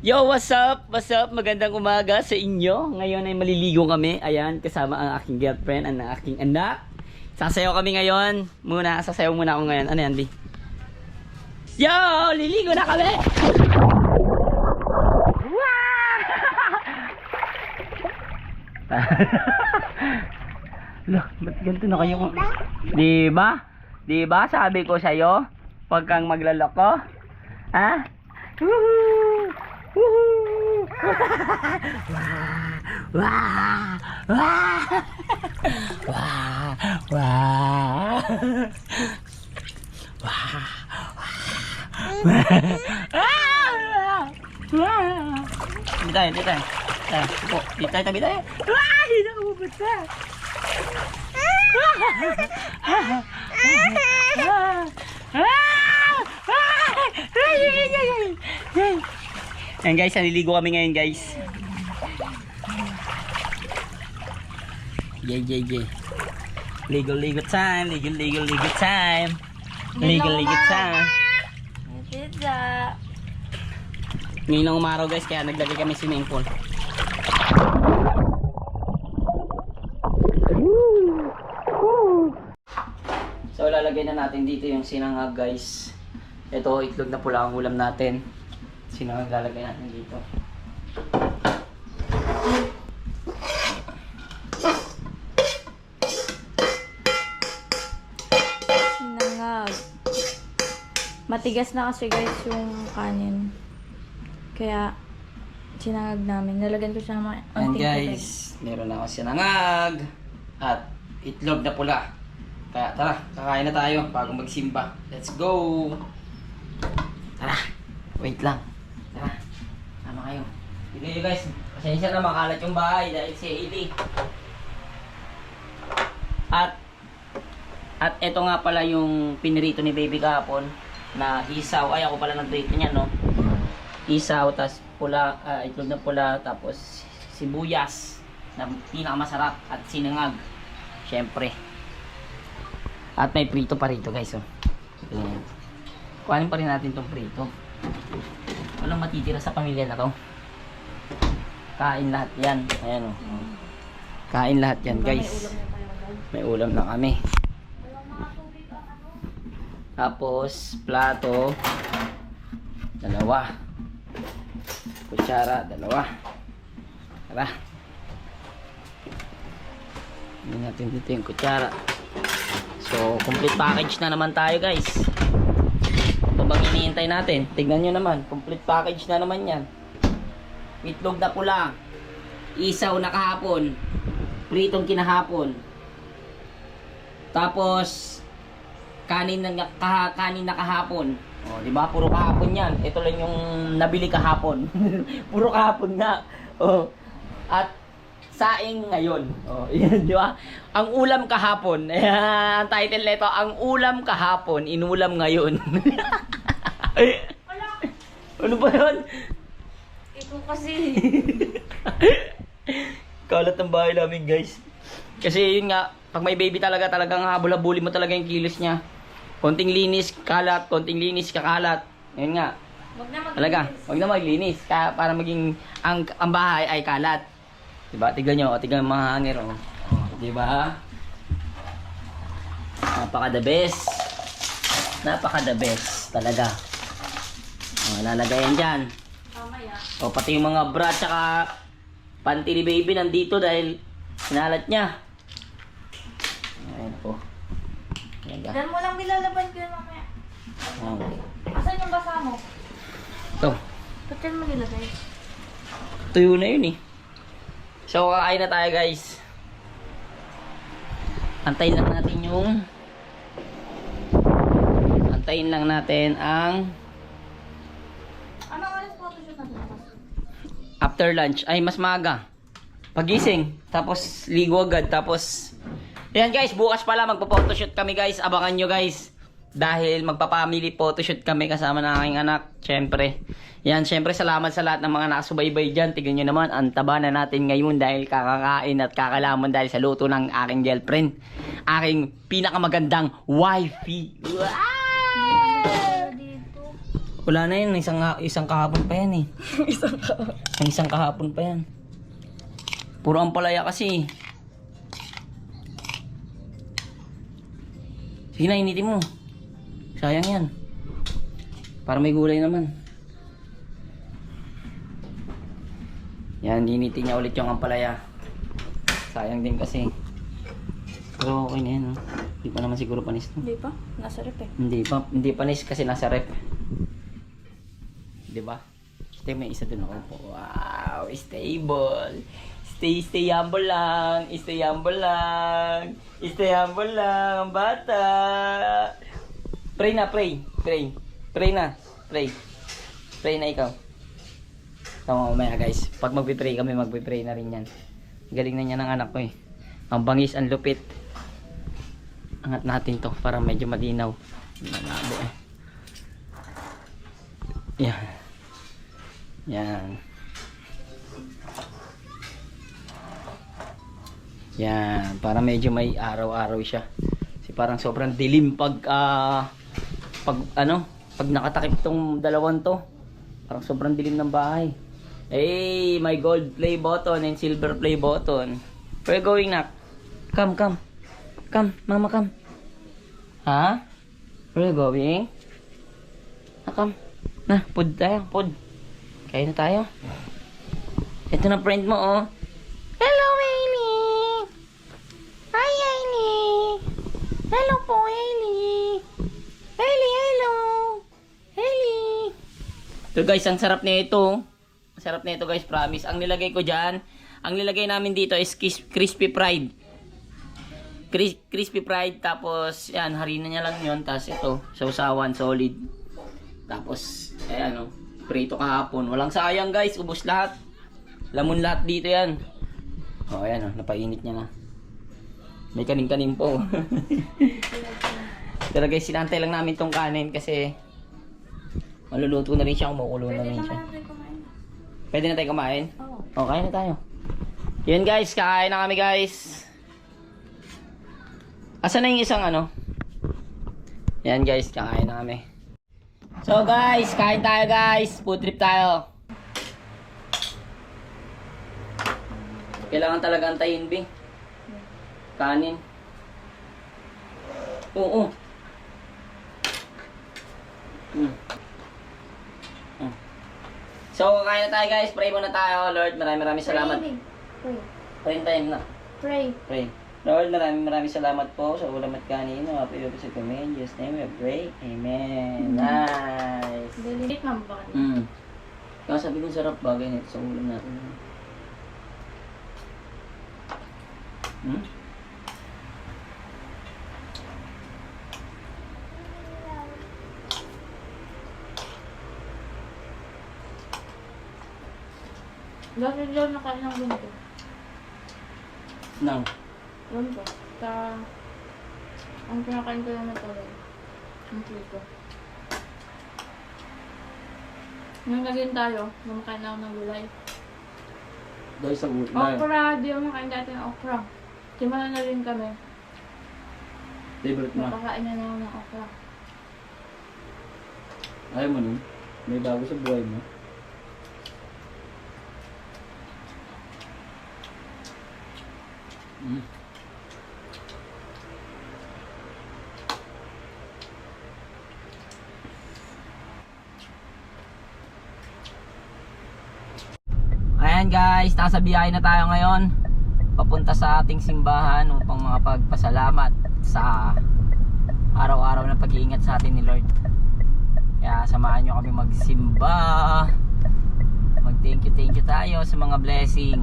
Yo, what's up? What's up? Magandang umaga sa inyo. Ngayon ay maliligo kami. Ayan, kasama ang aking girlfriend, ang aking anak. Sasayaw kami ngayon. Sasayaw muna ako ngayon. Ano yan, Bi? Yo! Liligo na kami! Look, ba't ganito na kayo? Diba? Diba? Sabi ko sa'yo, huwag kang maglaloko. Ha? Woohoo! Woohoo! Wah! Wah! Wah! Wah! Wah! Dito tayo, dito tayo. Dito tayo, tabi tayo. Wah! Hindi na umubot na. Ayan guys, naliligo kami ngayon guys. Yay. Ligo time. Ligo time. Ligo time. Pizza. Ngayon ang umaraw guys, kaya naglagay kami swimming pool. So lalagay na natin dito yung sinangag guys. Ito, itlog na pula ang ulam natin. Sinangag lalagay natin dito. Sinangag. Matigas na kasi guys yung kanin. Kaya sinangag namin. Nalagyan ko siya ng mga And guys, meron na ako sinangag at itlog na pula. Kaya tara, kakain na tayo bago magsimba. Let's go! Tara, wait lang. Tara, ano kayo? Dito yun guys, pasensya na makalat yung bahay dahil si Hailey. At eto nga pala yung pinirito ni baby kahapon na isaw. Ay, ako pala nagprito niya, no? Isaw, tas pula, itlog na pula, tapos sibuyas na pinakamasarap at sinangag. Syempre. At may prito pa rito guys, oh. Ayan. Kuhanin pa rin natin tong prito. Walang matitira sa pamilya na to. Kain lahat yan. Ayan, oh. Kain lahat yan guys. May ulam na kami. Tapos plato dalawa. Kutsara dalawa. Tara. Hindi natin dito yung kutsara. So, complete package na naman tayo guys. Ito bang iniintay natin? Tignan nyo naman, complete package na naman yan. Itlog na pula, isaw na kahapon, pritong kinahapon, tapos kanin na kahapon. O, di ba? Puro kahapon yan. Ito lang yung nabili kahapon. Puro kahapon nga. O, at saing ngayon. Oh, yan, di ba? Ang ulam kahapon. Ayan, ang title nito, ang ulam kahapon, inulam ngayon. Ano ba yun? Ito kasi. Kalat ng bahay namin, guys. Kasi yun nga, pag may baby talagang habol-habulin mo talaga yung kilos niya. Konting linis, kalat. Konting linis, kakalat. Yun nga. Wag na maglinis. Para maging ang bahay ay kalat. Diba? Tignan nyo, tignan mga hanger, oh. Diba? Napaka the best. Napaka the best talaga. Oh, lalagay yan dyan. O, pati yung mga bra tsaka panty ni baby nandito dahil sinalat niya. Ayan po. Dan mo lang nilalaban ko yun mamaya. Okay. Asan yung basa mo? Ito. Ba't yan mo nilagay? Tuyo na yun eh. So, kakain na tayo guys. Antayin lang natin ang Ano oras photoshoot natin? after lunch. Ay, mas maaga. Pagising. Tapos, ligo agad. Tapos, yan guys, bukas pala magpa-photoshoot kami guys. Abangan nyo guys. Dahil magpa-family photoshoot kami kasama ng aking anak. Syempre. Yan, syempre salamat sa lahat ng mga nakasubaybay dyan. Tignan nyo naman, ang taba na natin ngayon dahil kakakain at kakalaman dahil sa luto ng aking girlfriend. Aking pinakamagandang wifey. Wow! Wala na yun, isang kahapon pa yan eh. Isang kahapon pa yan. Puro ampalaya kasi. Sige na, initin mo. Sayang yan. Para may gulay naman. Yan, initin niya ulit yung ampalaya. Sayang din kasi. Pero okay na yan, no? Hindi pa naman siguro panis, no? Hindi pa. Nasa rep eh. Hindi panis kasi nasa rep. 'Di ba? Stay, may isa dun ako. Wow, stable. Stay humble lang. Stay humble lang. Stay humble lang, bata. Pray na, pray. Pray. Pray na. Pray. Pray na ikaw. Tama mamaya guys. Pag magpipray kami, magpipray na rin yan. Galing na niya ng anak ko eh. Ang bangis, ang lupit. Angat natin to para medyo malinaw. Malabo eh. Yan. Yan. Yan. Para medyo may araw-araw siya. Kasi parang sobrang dilim pag pag nakatakip tong dalawang to. Parang sobrang dilim ng bahay. Hey, my gold play button and silver play button. Where you going, Nak? Come, come. Come, mama, come. Ha? Where you going? Come. Na, pod tayo, pod. Kain na tayo. Ito na friend mo, oh. Hello, Hailey. Hi, Hailey. Hello po, Hailey. Hailey, hello. Hailey. Ito guys, ang sarap na ito. Sarap na ito guys, promise. Ang nilagay ko dyan, ang nilagay namin dito is crispy fried. Crispy fried, tapos yan, harina niya lang yun. Tapos ito, sausawan, solid. Tapos, ayan o, prito kahapon. Walang sayang guys, ubos lahat. Lamon lahat dito yan. O, ayan o, napainit niya na. May kanin-kanin po. Pero guys, sinantay lang namin tong kanin kasi maluluto na rin siya, kumukulo na rin siya. Pwede na tayo kumain? Oo. O, kain na tayo. Yan guys, kakain na kami guys. Asan na yung isang ano? Yan guys, kakain na kami. So guys, kain tayo guys. Food trip tayo. Kailangan talaga antayin, Bing. Kanin. Oo. So, kakain na tayo guys. Pray muna tayo. Lord, maraming salamat. Pray. Pray time na. Pray. Pray. Lord, maraming salamat po sa ulam at kanin. Happy sa kami. In Jesus' name we pray. Amen. Nice. Delilit ma'am ba? Kaya sabi ko sarap bagay nito sa ulam natin. Dati dyan nakain ng ganito. Nang. Ganito. Ang pinakain ko naman talaga. Ang ko. Nung naging tayo, namakain na ako ng gulay. Dahil sa ulam. Okra, di ako nakain dati ng okra. Timala na rin kami. Favorite mo. Napakain na ako ng okra. Ayaw mo nun? May bago sa buhay mo. Ayan guys, nasa biyahe na tayo ngayon papunta sa ating simbahan upang makapagpasalamat sa araw-araw na pag-iingat sa atin ni Lord. Kaya samahan nyo kami magsimba, mag thank you tayo sa mga blessing.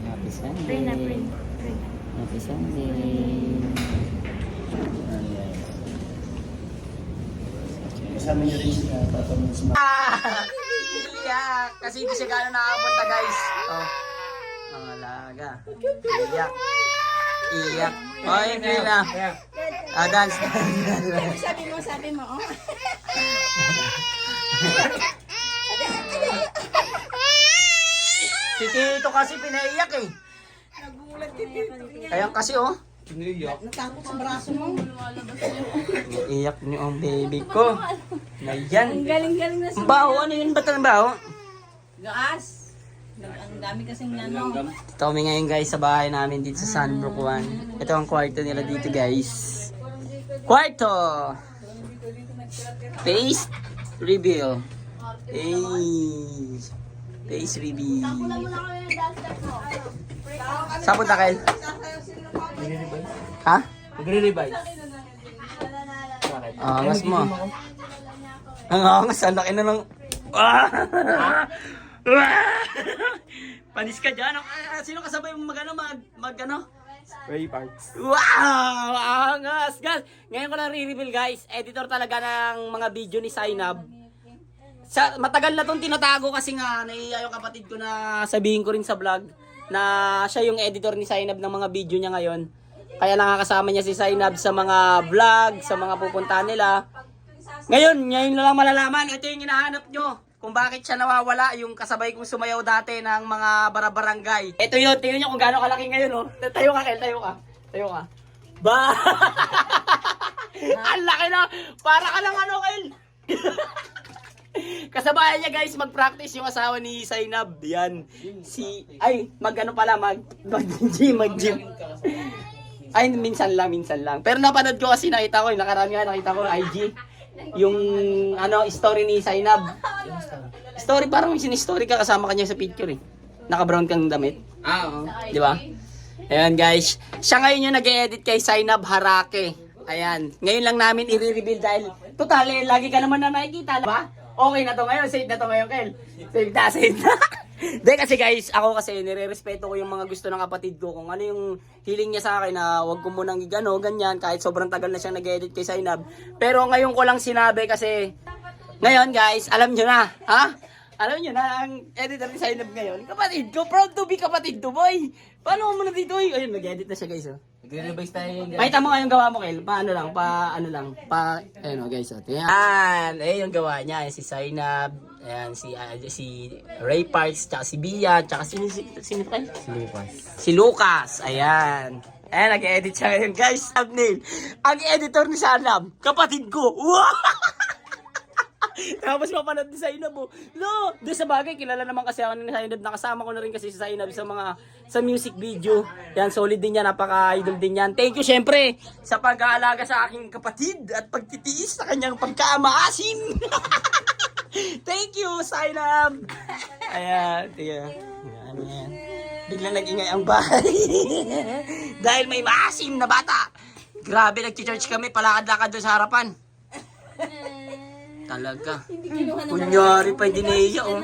Happy Sunday. Pray na, pray. Pray. Happy Sunday. Kasama niyo rin siya, tatanong sa mga... Iyak! Kasi hindi siya gano'n nakapunta guys. Oh. Ang alaga. Iyak. Iyak. Oh, hindi na. Ah, dance. Sabi mo, oh. Si Tito kasi pinaiyak eh. Ayan kasi oh. Natakot sa braso mo. Iiyak niyo ang baby ko. Na yan. Galing-galing na Ang baho, ano yun? Ba't ang baho? Gaas. Ang dami kasing ano. Ito kami ngayon guys sa bahay namin dito sa Sunbrook 1. Ito ang kwarto nila dito guys. Kwarto! Face reveal. Hey. Face reveal. Saan punta kayo? Ha? Magre-revise. Angas mo. Ang angas, ang laki na ng... Panis ka dyan. Sino kasabay mo mag ano? Ray Parks. Wow! Angas! Guys, ngayon ko na re-reveal guys. Editor talaga ng mga video ni Zainab. Matagal na tong tinatago kasi nga naiiya yung kapatid ko na sabihin ko rin sa vlog na siya yung editor ni Zainab ng mga video niya ngayon. Kaya nakakasama niya si Zainab sa mga vlog, sa mga pupuntahan nila. Ngayon na lang malalaman. Ito yung hinahanap nyo. Kung bakit siya nawawala, yung kasabay kong sumayaw dati ng mga barabarangay. Ito yun, tingnan nyo kung gaano kalaki ngayon, oh. Tayo ka, Kel, tayo ka. Tayo ka. Ba! Ang laki na! Para ka lang ano, Kel! Kasabayan niya guys, mag-practice yung asawa ni Zainab. Yan. Mag-gym. Ay, minsan lang. Pero napanood ko kasi nakita ko IG. Yung story ni Zainab. Story, parang sin-story ka kasama kanya sa picture eh. Naka-brown kang damit. Oo. Di ba? Ayan guys. Siya ngayon yung nag-edit kay Zainab Harake. Ayan. Ngayon lang namin i-reveal dahil total lagi ka naman na nakikita. Diba? Okay na to ngayon. Safe na to ngayon, Kel. Safe na. Dahil kasi guys, ako kasi nire-respeto ko yung mga gusto ng kapatid ko. Kung ano yung hiling niya sa akin na wag ko munang igano, ganyan. Kahit sobrang tagal na siyang nag-edit kay Zainab. Pero ngayon ko lang sinabi kasi, ngayon guys, alam nyo na. Ha? Alam nyo na, ang editor ni Zainab ngayon. Kapatid ko, proud to be kapatid to, boy. Paano mo na dito? Ayun, nag-edit na siya guys. Oh. Magre-revise tayo yung Pakita mo nga yung gawa mo, Kel. Ayun, guys. Ayan, yung gawa niya. Si Zainab, ayan, si Ray Parks, tsaka si Bia, tsaka sino kayo? Si Lucas. Ayan. Ayan, nag-edit siya ngayon, guys. Thumbnail. Ang editor ni Zainab, kapatid ko. Wow! Tapos mapanood ni Zainab, oh. No, doon sa bagay, kilala naman kasi ako ni Zainab. Nakasama ko na rin kasi si Zainab sa music video. Yan, solid din yan. Napaka-idol din yan. Thank you, syempre, sa pag-aalaga sa aking kapatid at pagtitiis sa kanyang pagkamaasim. Thank you, Zainab. Ayan, tiga. Ayan. Biglang nag-ingay ang bahay. Dahil may maasim na bata. Grabe, nag-church kami. Palakad-lakad doon sa harapan. Talaga. Kunyari pa, hindi naiya, oh.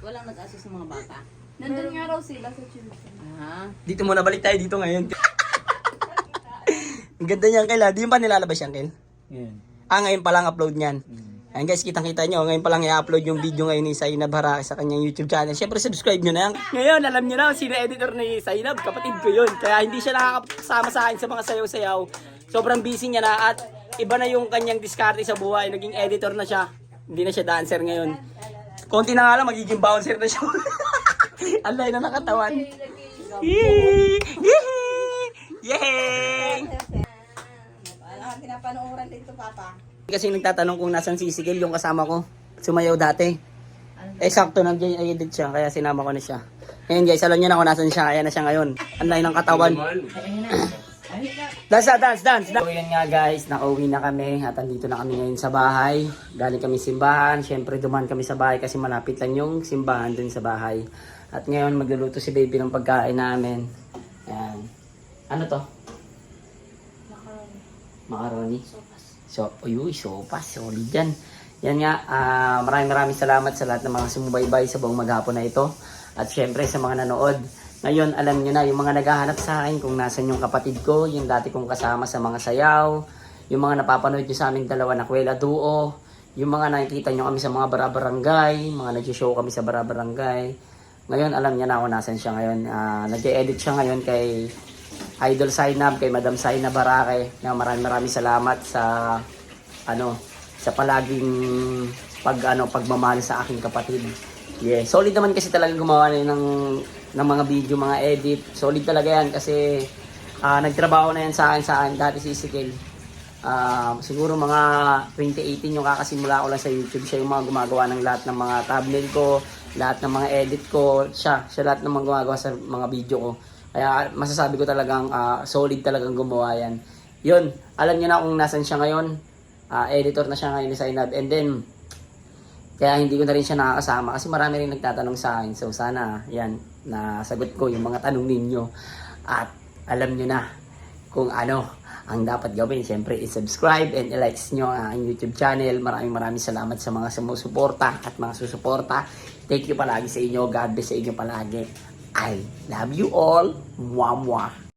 Walang nag-assist ng mga bata. Nandun nga raw sila sa children. Dito muna, balik tayo dito ngayon. Ang ganda niyan, Kel. Di pa nilalabas yan, Kel? Yan. Ngayon pa lang upload niyan. Ayan guys, kitang-kita nyo. Ngayon pa lang i-upload yung video ngayon ni Zainab Harake sa kanyang YouTube channel. Siyempre, subscribe nyo na yan. Ngayon, alam nyo na, sino editor ni Zainab. Kapatid ko yun. Kaya hindi siya nakakasama sa akin sa mga sayaw-sayaw. Sobrang busy niya na at iba na yung kanyang diskarte sa buhay. Naging editor na siya. Hindi na siya dancer ngayon. Konti na nga lang, magiging bouncer na siya. Alay na nakatawan. Yay! Pinapanooran dito, Papa. Kasi nagtatanong kung nasan si Sigel, yung kasama ko. Sumayaw dati. Sakto nag-edit siya, kaya sinama ko na siya. Ngayon guys, alam nyo na kung nasan siya. Ayan na siya ngayon. Anlay ng katawan. Dance. So yun nga guys, nakauwi na kami. At andito na kami ngayon sa bahay. Galing kami simbahan. Siyempre duman kami sa bahay kasi malapit lang yung simbahan dun sa bahay. At ngayon magluluto si baby ng pagkain namin. Ayan. Ano to? Macaroni. Sopas. Solid yan. Yan nga, maraming salamat sa lahat ng mga sumubaybay sa buong maghapon na ito. At syempre sa mga nanood. Ngayon, alam nyo na, yung mga naghahanap sa akin kung nasan yung kapatid ko, yung dati kong kasama sa mga sayaw, yung mga napapanood nyo sa aming dalawa na Kuwela Duo, yung mga nakikita nyo kami sa mga barabarangay, mga nag-show kami sa barabarangay. Ngayon, alam nyo na kung nasan siya ngayon. Nag-edit siya ngayon kay Idol Zainab, kay Madam Zainab Harake. Maraming salamat sa palaging pagmamahal sa aking kapatid. Yeah, solid naman kasi talaga gumawa ng mga video, mga edit. Solid talaga yan kasi Nagtrabaho na yan sa akin dati si Ezekiel. Siguro mga 2018 yung kakasimula ko lang sa YouTube. Siya yung mga gumagawa ng lahat ng mga thumbnail ko, lahat ng mga edit ko. Siya lahat ng mga gumagawa sa mga video ko. Kaya masasabi ko talagang solid talagang gumawa yan. Yun, alam niyo na kung nasan siya ngayon. Editor na siya ngayon ni Zainab. And then, kaya hindi ko na rin siya nakakasama kasi marami rin nagtatanong sa akin. So sana, yan, nasagot ko yung mga tanong ninyo. At alam nyo na kung ano ang dapat gawin. Siyempre, i-subscribe and i-likes nyo ang aking YouTube channel. Maraming salamat sa mga sumusuporta at mga susuporta. Thank you palagi sa inyo. God bless sa inyo palagi. I love you all. Mwah mwah.